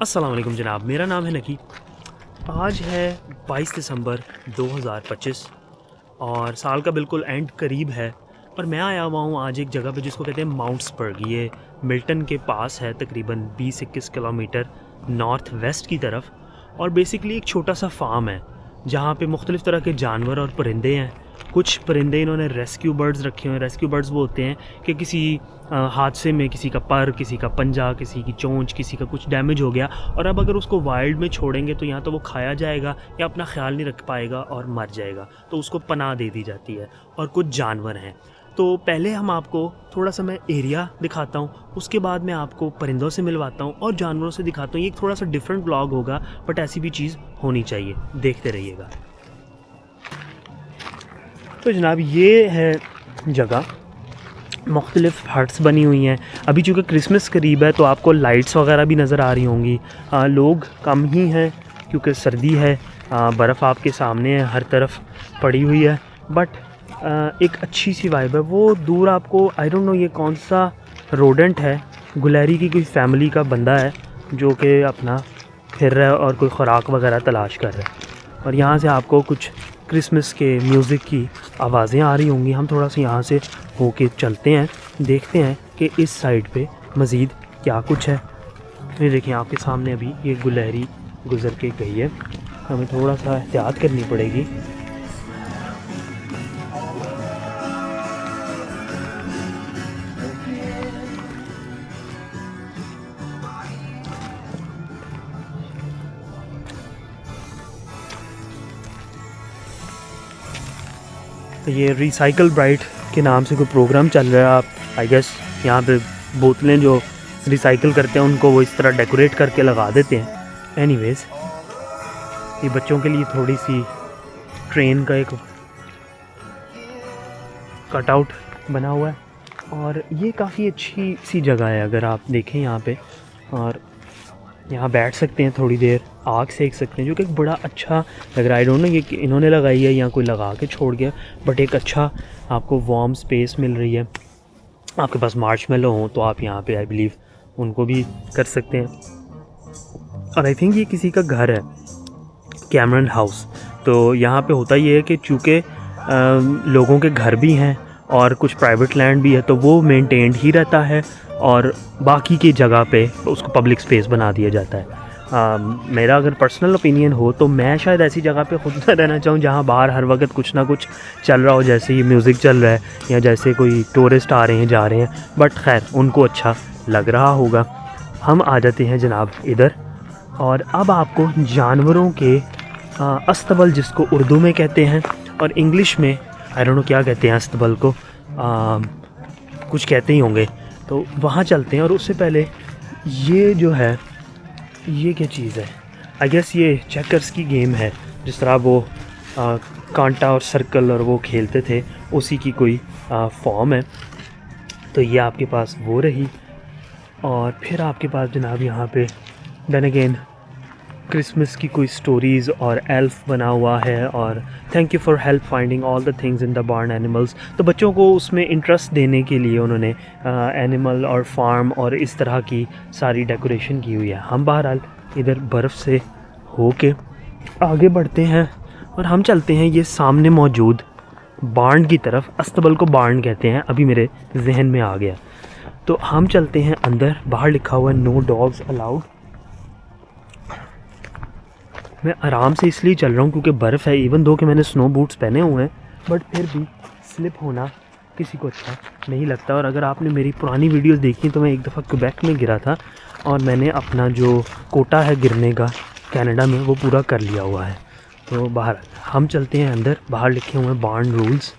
अस्सलाम वालेकुम जनाब, मेरा नाम है नकी। आज है 22 दिसंबर 2025 और साल का बिल्कुल एंड करीब है। और मैं आया हुआ हूँ आज एक जगह पे जिसको कहते हैं माउंट्सबर्ग। ये मिल्टन के पास है, तकरीबन 20-21 किलोमीटर नॉर्थ वेस्ट की तरफ। और बेसिकली एक छोटा सा फार्म है जहाँ पे मुख्तलिफ़ तरह के जानवर और परिंदे हैं। कुछ परिंदे इन्होंने रेस्क्यू बर्ड्स रखे हुए हैं। रेस्क्यू बर्ड्स वो होते हैं कि किसी हादसे में किसी का पर, किसी का पंजा, किसी की चोंच, किसी का कुछ डैमेज हो गया और अब अगर उसको वाइल्ड में छोड़ेंगे तो या तो वो खाया जाएगा या अपना ख्याल नहीं रख पाएगा और मर जाएगा, तो उसको पनाह दे दी जाती है। और कुछ जानवर हैं। तो पहले हम आपको थोड़ा सा मैं एरिया दिखाता हूँ, उसके बाद मैं आपको परिंदों से मिलवाता हूँ और जानवरों से दिखाता हूँ। ये एक थोड़ा सा डिफरेंट ब्लॉग होगा, बट ऐसी भी चीज़ होनी चाहिए, देखते रहिएगा। तो जनाब ये है जगह, मुख्तलिफ़ हट्स बनी हुई हैं। अभी चूँकि क्रिसमस करीब है तो आपको लाइट्स वगैरह भी नज़र आ रही होंगी। लोग कम ही हैं क्योंकि सर्दी है। बर्फ़ आपके सामने है, हर तरफ पड़ी हुई है। बट एक अच्छी सी वाइब है। वो दूर आपको आई डोंट नो ये कौन सा रोडेंट है, गुलहरी की कोई फैमिली का बंदा है जो कि अपना फिर रहा है और कोई ख़ुराक वगैरह तलाश कर रहा है। और यहाँ से आपको कुछ क्रिसमस के म्यूज़िक की आवाज़ें आ रही होंगी। हम थोड़ा सा यहाँ से होके चलते हैं, देखते हैं कि इस साइड पे मज़ीद क्या कुछ है। ये देखिए आपके सामने अभी ये गुलहरी गुज़र के गई है, हमें थोड़ा सा एहतियात करनी पड़ेगी। तो ये रिसाइकल ब्राइट के नाम से कोई प्रोग्राम चल रहा है। आप आई गेस यहाँ पे बोतलें जो रिसाइकल करते हैं उनको वो इस तरह डेकोरेट करके लगा देते हैं। एनीवेज़ ये बच्चों के लिए थोड़ी सी ट्रेन का एक कटआउट बना हुआ है और ये काफ़ी अच्छी सी जगह है अगर आप देखें यहाँ पे। और यहाँ बैठ सकते हैं, थोड़ी देर आग सेक सकते हैं, जो कि एक बड़ा अच्छा लग रहा है। आई डोंट नो ये इन्होंने लगाई है या कोई लगा के छोड़ गया, बट एक अच्छा आपको वार्म स्पेस मिल रही है। आपके पास मार्शमेलो हो तो आप यहाँ पे आई बिलीव उनको भी कर सकते हैं। और आई थिंक ये किसी का घर है, कैमरन हाउस। तो यहाँ पे होता ये है कि चूँकि लोगों के घर भी हैं और कुछ प्राइवेट लैंड भी है तो वो मेंटेन्ड ही रहता है और बाकी की जगह पे उसको पब्लिक स्पेस बना दिया जाता है। मेरा अगर पर्सनल ओपिनियन हो तो मैं शायद ऐसी जगह पे खुद ना रहना चाहूँ जहाँ बाहर हर वक्त कुछ ना कुछ चल रहा हो, जैसे ये म्यूज़िक चल रहा है या जैसे कोई टूरिस्ट आ रहे हैं जा रहे हैं। बट खैर उनको अच्छा लग रहा होगा। हम आ जाते हैं जनाब इधर और अब आपको जानवरों के अस्तबल, जिसको उर्दू में कहते हैं और इंग्लिश में आई डोंट नो क्या कहते हैं अस्तबल को, कुछ कहते ही होंगे, तो वहाँ चलते हैं। और उससे पहले ये जो है ये क्या चीज़ है, आई गेस ये चेकर्स की गेम है, जिस तरह वो कांटा और सर्कल और वो खेलते थे उसी की कोई फॉर्म है। तो ये आपके पास वो रही। और फिर आपके पास जनाब यहाँ पे देन अगेन क्रिसमस की कोई स्टोरीज़ और एल्फ बना हुआ है और thank you for help finding all the things in the barn animals. तो बच्चों को उसमें इंटरेस्ट देने के लिए उन्होंने एनिमल और फार्म और इस तरह की सारी डेकोरेशन की हुई है। हम बहरहाल इधर बर्फ़ से होके आगे बढ़ते हैं और हम चलते हैं ये सामने मौजूद बार्न की तरफ। अस्तबल को बार्न कहते हैं, अभी मेरे जहन में आ गया। तो हम चलते हैं अंदर। बाहर लिखा हुआ है नो डॉग्स अलाउड। मैं आराम से इसलिए चल रहा हूँ क्योंकि बर्फ़ है, इवन दो कि मैंने स्नो बूट्स पहने हुए हैं, बट फिर भी स्लिप होना किसी को अच्छा नहीं लगता। और अगर आपने मेरी पुरानी वीडियोस देखी तो मैं एक दफ़ा क्वेबेक में गिरा था और मैंने अपना जो कोटा है गिरने का कनाडा में वो पूरा कर लिया हुआ है। तो बाहर हम चलते हैं अंदर। बाहर लिखे हुए हैं barn rules,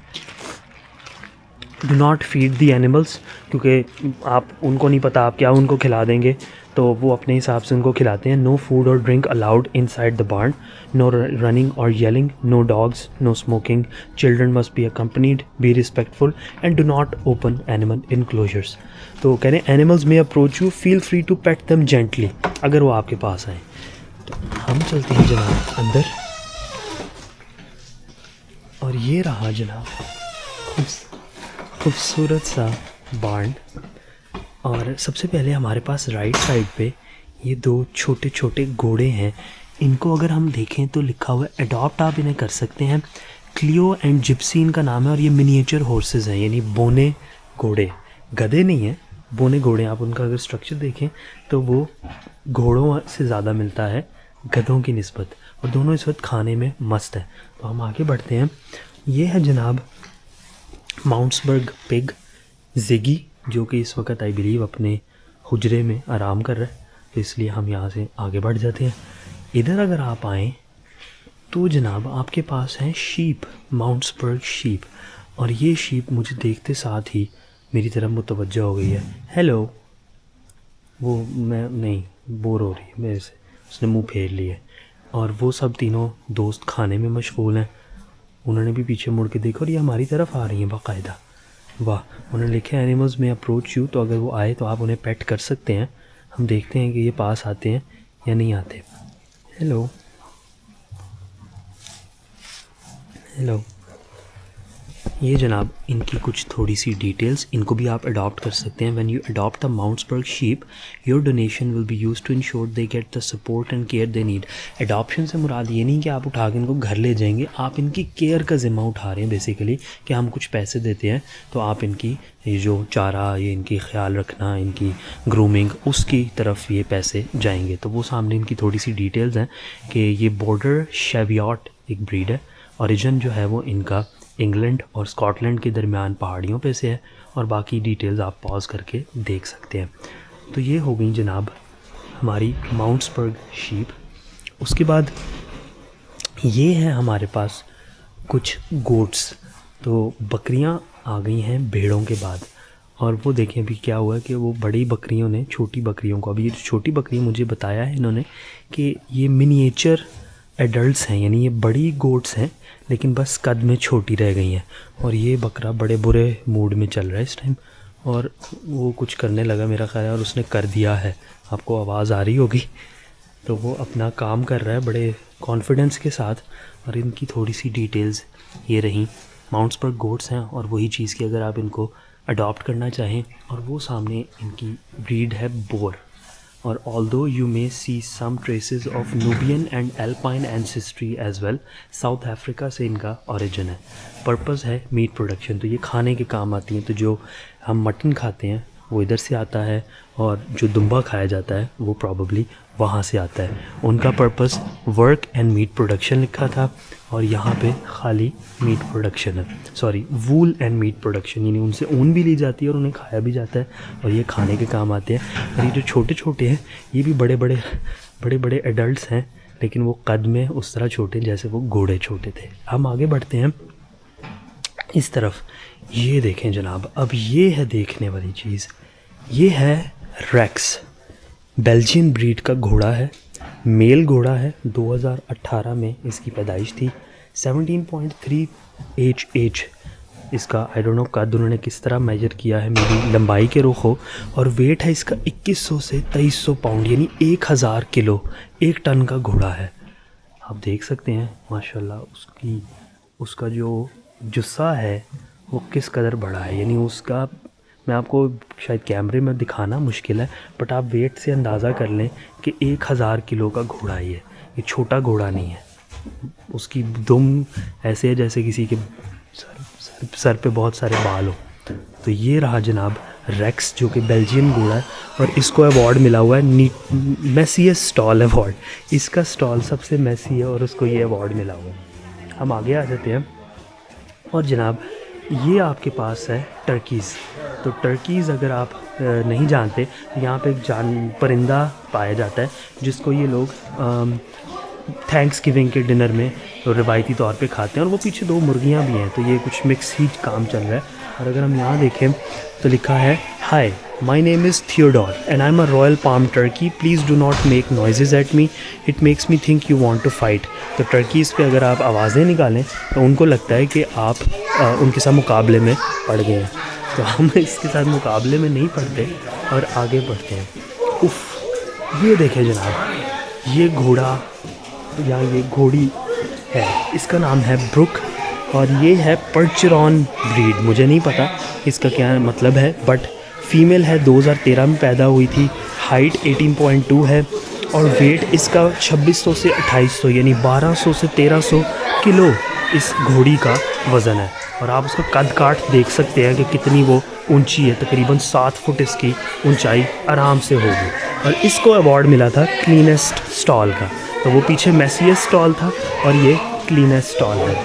do not feed the animals, क्योंकि आप उनको नहीं पता आप क्या उनको खिला देंगे, तो वो अपने हिसाब से उनको खिलाते हैं। No food or drink allowed inside the barn, no running or yelling, no dogs, no smoking, children must be accompanied, be respectful and do not open animal enclosures. तो कह रहे हैं animals may approach you, feel free to pet them gently, अगर वो आपके पास आए। तो हम चलते हैं जनाब अंदर और ये रहा जनाब खूबसूरत सा बार्न। और सबसे पहले हमारे पास राइट साइड पे ये 2 छोटे छोटे घोड़े हैं। इनको अगर हम देखें तो लिखा हुआ है अडॉप्ट, आप इन्हें कर सकते हैं। क्लियो एंड जिप्सी इनका नाम है और ये मिनिएचर हॉर्सेस हैं, यानी बोने घोड़े, गधे नहीं हैं, बोने घोड़े। आप उनका अगर स्ट्रक्चर देखें तो वो घोड़ों से ज़्यादा मिलता है गधों की निस्बत, और दोनों इस वक्त खाने में मस्त है। तो हम आगे बढ़ते हैं। ये है जनाब माउंट्सबर्ग पिग ज़िगी, जो कि इस वक्त आई बिलीव अपने हुजरे में आराम कर रहा है, तो इसलिए हम यहाँ से आगे बढ़ जाते हैं। इधर अगर आप आएँ तो जनाब आपके पास हैं शीप, माउंट्सबर्ग शीप, और ये शीप मुझे देखते साथ ही मेरी तरफ मुतवज्जो हो गई है। हेलो, वो मैं नहीं, बोर हो रही है मेरे से, उसने मुंह फेर लिया है। और वो सब तीनों दोस्त खाने में मशगूल हैं। उन्होंने भी पीछे मुड़ के देखा और ये हमारी तरफ आ रही हैं बाकायदा। वाह, उन्होंने लिखा है एनिमल्स में अप्रोच यू, तो अगर वो आए तो आप उन्हें पेट कर सकते हैं। हम देखते हैं कि ये पास आते हैं या नहीं आते। हेलो हेलो, ये जनाब इनकी कुछ थोड़ी सी डिटेल्स, इनको भी आप अडॉप्ट कर सकते हैं। When you adopt the Mountsberg sheep your donation will be used to ensure they get the support and care they need. Adoption से मुराद ये नहीं कि आप उठा के इनको घर ले जाएंगे, आप इनकी केयर का ज़िम्मा उठा रहे हैं बेसिकली, कि हम कुछ पैसे देते हैं तो आप इनकी ये जो चारा, ये इनकी ख्याल रखना, इनकी ग्रूमिंग, उसकी तरफ ये पैसे जाएंगे। तो वो सामने इनकी थोड़ी सी डिटेल्स हैं कि ये बॉर्डर शेवियट एक ब्रीड है। ओरिजिन जो है वो इनका इंग्लैंड और स्कॉटलैंड के दरमियान पहाड़ियों पे से है, और बाकी डिटेल्स आप पॉज करके देख सकते हैं। तो ये हो गई जनाब हमारी माउंट्सबर्ग शीप। उसके बाद ये है हमारे पास कुछ गोट्स। तो बकरियां आ गई हैं भेड़ों के बाद, और वो देखें अभी क्या हुआ है कि वो बड़ी बकरियों ने छोटी बकरियों को, अभी ये छोटी बकरी मुझे बताया है इन्होंने कि ये मिनिएचर एडल्ट्स हैं, यानी ये बड़ी गोट्स हैं लेकिन बस कद में छोटी रह गई हैं। और ये बकरा बड़े बुरे मूड में चल रहा है इस टाइम, और वो कुछ करने लगा मेरा ख्याल है, और उसने कर दिया है, आपको आवाज़ आ रही होगी। तो वो अपना काम कर रहा है बड़े कॉन्फिडेंस के साथ। और इनकी थोड़ी सी डिटेल्स ये रहीं। माउंट्सबर्ग गोट्स हैं, और वही चीज़ की अगर आप इनको अडॉप्ट करना चाहें, और वो सामने इनकी ब्रीड है बोर। और although you may see some traces of Nubian and Alpine ancestry as well, south Africa से इनका ओरिजिन है। पर्पस है मीट प्रोडक्शन, तो ये खाने के काम आती हैं। तो जो हम मटन खाते हैं वो इधर से आता है, और जो दुम्बा खाया जाता है वो प्रॉबली वहाँ से आता है। उनका purpose work and meat production लिखा था, और यहाँ पे खाली मीट प्रोडक्शन है, sorry wool and meat production, यानी उनसे ऊन भी ली जाती है और उन्हें खाया भी जाता है, और ये खाने के काम आते हैं। और ये जो छोटे छोटे हैं ये भी बड़े बड़े एडल्ट्स हैं, लेकिन वो कद में उस तरह छोटे जैसे वो घोड़े छोटे थे। हम आगे बढ़ते हैं इस तरफ। ये देखें जनाब, अब ये है देखने वाली चीज़, ये है रेक्स, बेल्जियन ब्रीड का घोड़ा है, मेल घोड़ा है। 2018 में इसकी पैदाइश थी। 17.3 एच इसका, आई डोंट नो कद उन्होंने किस तरह मेजर किया है, मेरी लंबाई के रुख हो। और वेट है इसका 2100 से 2300 पाउंड, यानी 1000 किलो, 1 टन का घोड़ा है। आप देख सकते हैं माशाल्लाह उसका जो जुस्सा है वो किस कदर बड़ा है, यानी उसका, मैं आपको शायद कैमरे में दिखाना मुश्किल है, बट आप वेट से अंदाज़ा कर लें कि 1000 किलो का घोड़ा ही है। ये छोटा घोड़ा नहीं है। उसकी दुम ऐसे है जैसे किसी के सर पे बहुत सारे बाल हो। तो ये रहा जनाब रेक्स, जो कि बेल्जियन घोड़ा है, और इसको अवार्ड मिला हुआ है मेसियस स्टॉल अवार्ड। इसका स्टॉल सबसे मेसी है और उसको ये अवार्ड मिला हुआ है। हम आगे आ जाते हैं, और जनाब ये आपके पास है टर्कीज़। तो टर्कीज़ अगर आप नहीं जानते, यहाँ पे एक परिंदा पाया जाता है जिसको ये लोग थैंक्स गिविंग के डिनर में तो रिवायती तौर पे खाते हैं, और वो पीछे 2 मुर्गियाँ भी हैं। तो ये कुछ मिक्स ही काम चल रहा है। और अगर हम यहाँ देखें तो लिखा है, hi my name is Theodore and I am a royal palm turkey, please do not make noises at me, it makes me think you want to fight. तो टर्कीज़ पे अगर आप आवाज़ें निकालें तो उनको लगता है कि आप उनके साथ मुकाबले में पड़ गए हैं। तो हम इसके साथ मुकाबले में नहीं पड़ते और आगे बढ़ते हैं। उफ़, ये देखें जनाब, ये घोड़ा या ये घोड़ी है, इसका नाम है ब्रुक, और ये है पर्चरॉन ब्रीड। मुझे नहीं पता इसका क्या मतलब है, बट फीमेल है, 2013 में पैदा हुई थी। हाइट 18.2 है और वेट इसका 2600 से 2800 यानी 1200 से 1300 किलो इस घोड़ी का वज़न है। और आप उसका कद काठ देख सकते हैं कि कितनी वो ऊंची है, तकरीबन 7 फुट इसकी ऊंचाई आराम से होगी। और इसको अवार्ड मिला था क्लीनेस्ट स्टॉल का, तो वो पीछे मेसियस स्टॉल था और ये क्लीनेस्ट स्टॉल है।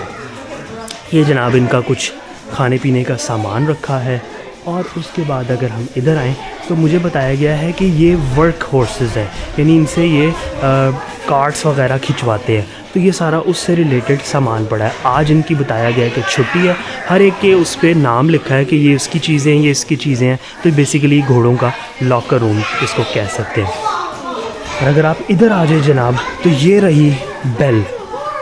ये जनाब इनका कुछ खाने पीने का सामान रखा है। और उसके बाद अगर हम इधर आएँ तो मुझे बताया गया है कि ये वर्क हॉर्सेस है, यानी इनसे ये कार्ट्स वगैरह खिंचवाते हैं। तो ये सारा उससे रिलेटेड सामान पड़ा है। आज इनकी बताया गया है कि छुट्टी है, हर एक के उस पर नाम लिखा है कि ये इसकी चीज़ें हैं, ये इसकी चीज़ें हैं। तो बेसिकली घोड़ों का लॉकर रूम इसको कह सकते हैं। और अगर आप इधर आ जाए जनाब तो ये रही बेल।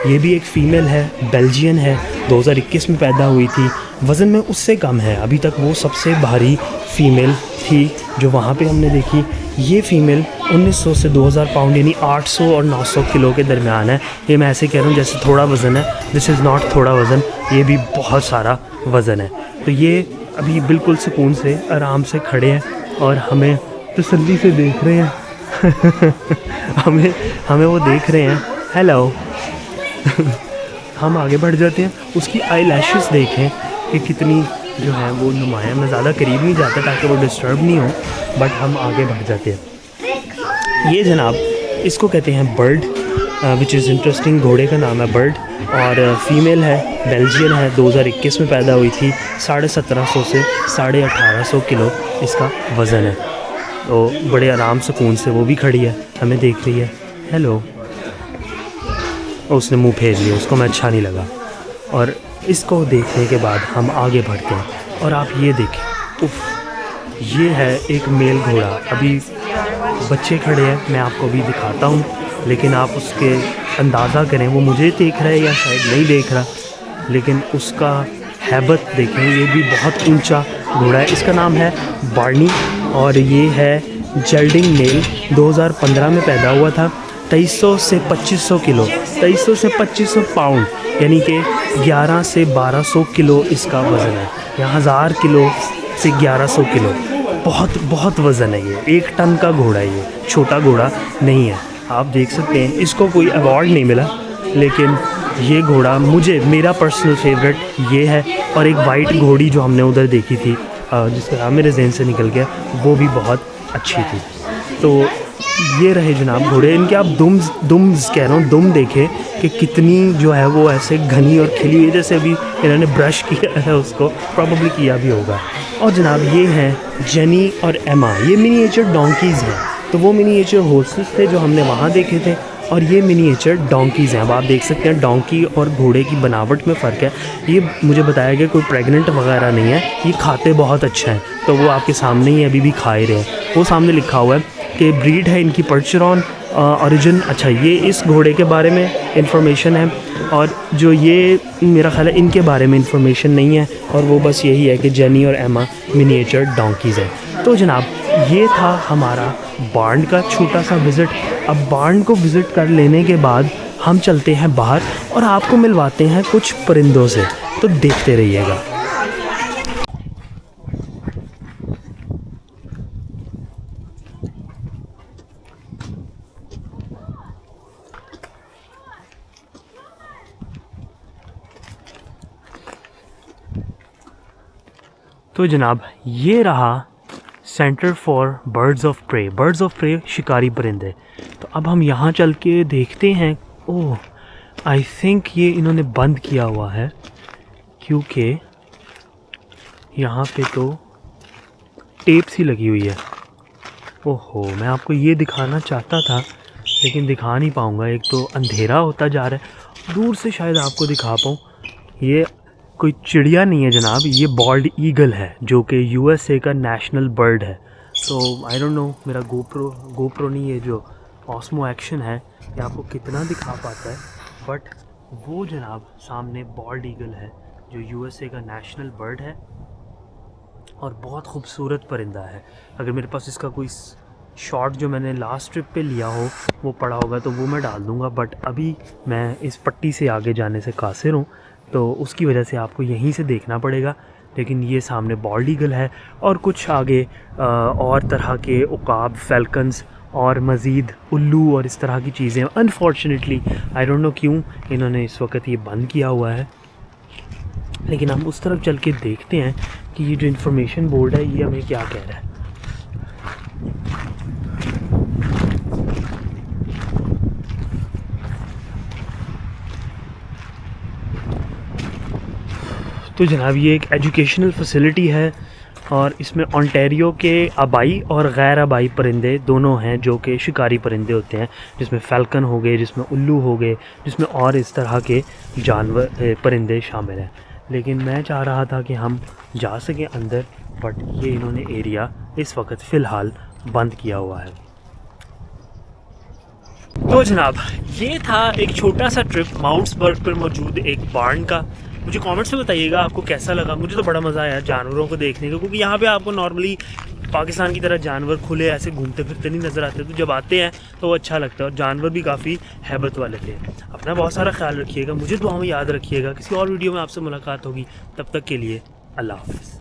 ये भी एक फ़ीमेल है, बेल्जियन है, 2021 में पैदा हुई थी। वज़न में उससे कम है, अभी तक वो सबसे भारी फ़ीमेल थी जो वहाँ पे हमने देखी। ये फ़ीमेल 1900 से 2000 पाउंड यानी 800 और 900 किलो के दरमियान है। ये मैं ऐसे कह रहा हूँ जैसे थोड़ा वज़न है, दिस इज़ नॉट थोड़ा वज़न, ये भी बहुत सारा वज़न है। तो ये अभी बिल्कुल सुकून से आराम से खड़े हैं और हमें तसल्ली से देख रहे हैं। हमें वो देख रहे हैं। हेलो। हम आगे बढ़ जाते हैं। उसकी आई लैशेस देखें कि कितनी जो है वो नुमाया। मैं ज़्यादा करीब नहीं जाता ताकि वो डिस्टर्ब नहीं हो, बट हम आगे बढ़ जाते हैं। ये जनाब इसको कहते हैं बर्ड, विच इज़ इंटरेस्टिंग। घोड़े का नाम है बर्ड और फीमेल है, बेल्जियन है, 2021 में पैदा हुई थी। 1750 से 1850 किलो इसका वज़न है। तो बड़े आराम सुकून से वो भी खड़ी है, हमें देख रही है। हेलो। उसने मुंह फेर लिया, उसको मैं अच्छा नहीं लगा। और इसको देखने के बाद हम आगे बढ़ते हैं और आप ये देखें, उफ, ये है एक मेल घोड़ा। अभी बच्चे खड़े हैं, मैं आपको भी दिखाता हूँ, लेकिन आप उसके अंदाज़ा करें वो मुझे देख रहा है या शायद नहीं देख रहा, लेकिन उसका हैबत देखें। ये भी बहुत ऊंचा घोड़ा है। इसका नाम है बार्नी और ये है जेल्डिंग मेल। 2015 में पैदा हुआ था। 2300 से 2500 किलो, 2300 से 2500 पाउंड यानी कि 11 से 1200 किलो इसका वज़न है। या 1000 किलो से 1100 किलो, बहुत वज़न है। ये 1 टन का घोड़ा है, ये छोटा घोड़ा नहीं है। आप देख सकते हैं इसको कोई अवार्ड नहीं मिला, लेकिन ये घोड़ा मेरा पर्सनल फेवरेट ये है। और एक वाइट घोड़ी जो हमने उधर देखी थी जिसका नाम मेरे जहन से निकल गया, वो भी बहुत अच्छी थी। तो ये रहे जनाब घोड़े। इनके आप दुम्स कह रहा हूँ, दुम देखें कि कितनी जो है वो ऐसे घनी और खिली हुई है, जैसे अभी इन्होंने ब्रश किया है, उसको प्रॉब्ली किया भी होगा। और जनाब ये हैं जेनी और एमा, ये मिनिएचर डोंकीज़ हैं। तो वो मिनिएचर हॉर्सेस थे जो हमने वहाँ देखे थे, और ये मिनिएचर डोंकीज़ हैं। अब आप देख सकते हैं डोंकी और घोड़े की बनावट में फ़र्क है। ये मुझे बताया गया कोई प्रेग्नेंट वगैरह नहीं है, ये खाते बहुत अच्छा है। तो वो आपके सामने ही अभी भी खा ही रहे हैं। वो सामने लिखा हुआ है कि ब्रीड है इनकी पर्चरॉन ओरिजिन। अच्छा, ये इस घोड़े के बारे में इंफॉर्मेशन है, और जो ये मेरा ख्याल है इनके बारे में इंफॉर्मेशन नहीं है, और वो बस यही है कि जेनी और एमा मिनिएचर डोंकीज़ हैं। तो जनाब ये था हमारा बार्न का छोटा सा विज़िट। अब बार्न को विज़िट कर लेने के बाद हम चलते हैं बाहर और आपको मिलवाते हैं कुछ परिंदों से, तो देखते रहिएगा। तो जनाब ये रहा centre for birds of prey. Birds of prey शिकारी परिंदे। तो अब हम यहाँ चल के देखते हैं। ओह, आई थिंक ये इन्होंने बंद किया हुआ है, क्योंकि यहाँ पे तो टेप सी लगी हुई है। ओहो, मैं आपको ये दिखाना चाहता था लेकिन दिखा नहीं पाऊँगा, एक तो अंधेरा होता जा रहा है। दूर से शायद आपको दिखा पाऊँ। ये कोई चिड़िया नहीं है जनाब, ये बॉल्ड ईगल है जो कि यूएसए का नेशनल बर्ड है। तो आई डोंट नो मेरा गोप्रो नहीं, ये जो ऑस्मो एक्शन है ये आपको कितना दिखा पाता है, बट वो जनाब सामने बॉल्ड ईगल है जो यूएसए का नेशनल बर्ड है और बहुत खूबसूरत परिंदा है। अगर मेरे पास इसका कोई शॉट जो मैंने लास्ट ट्रिप पे लिया हो वो पड़ा होगा तो वो मैं डाल दूँगा, बट अभी मैं इस पट्टी से आगे जाने से कासिर हूँ, तो उसकी वजह से आपको यहीं से देखना पड़ेगा। लेकिन ये सामने बॉल्ड ईगल है और कुछ आगे और तरह के उकाब, फैल्कन्स और मज़ीद उल्लू और इस तरह की चीज़ें। अनफॉर्चुनेटली आई डोंट नो क्यों इन्होंने इस वक्त ये बंद किया हुआ है, लेकिन हम उस तरफ चल के देखते हैं कि ये जो इन्फॉर्मेशन बोर्ड है ये हमें क्या कह रहा है। तो जनाब ये एक एजुकेशनल फैसिलिटी है और इसमें ओंटारियो के आबाई और गैर आबाई परिंदे दोनों हैं जो कि शिकारी परिंदे होते हैं, जिसमें फ़ैल्कन हो गए, जिसमें उल्लू हो गए, जिसमें और इस तरह के जानवर परिंदे शामिल हैं। लेकिन मैं चाह रहा था कि हम जा सकें अंदर, बट ये इन्होंने एरिया इस वक्त फ़िलहाल बंद किया हुआ है। तो जनाब ये था एक छोटा सा ट्रिप माउंट्सबर्ग पर मौजूद एक बार्न का। मुझे कमेंट्स में बताइएगा आपको कैसा लगा। मुझे तो बड़ा मज़ा आया जानवरों को देखने का, क्योंकि यहाँ पे आपको नॉर्मली पाकिस्तान की तरह जानवर खुले ऐसे घूमते फिरते नहीं नज़र आते, तो जब आते हैं तो वो अच्छा लगता है। और जानवर भी काफ़ी हैबत वाले थे। अपना बहुत सारा ख्याल रखिएगा, मुझे दुआ में याद रखिएगा। किसी और वीडियो में आपसे मुलाकात होगी, तब तक के लिए अल्लाह हाफ़िज़।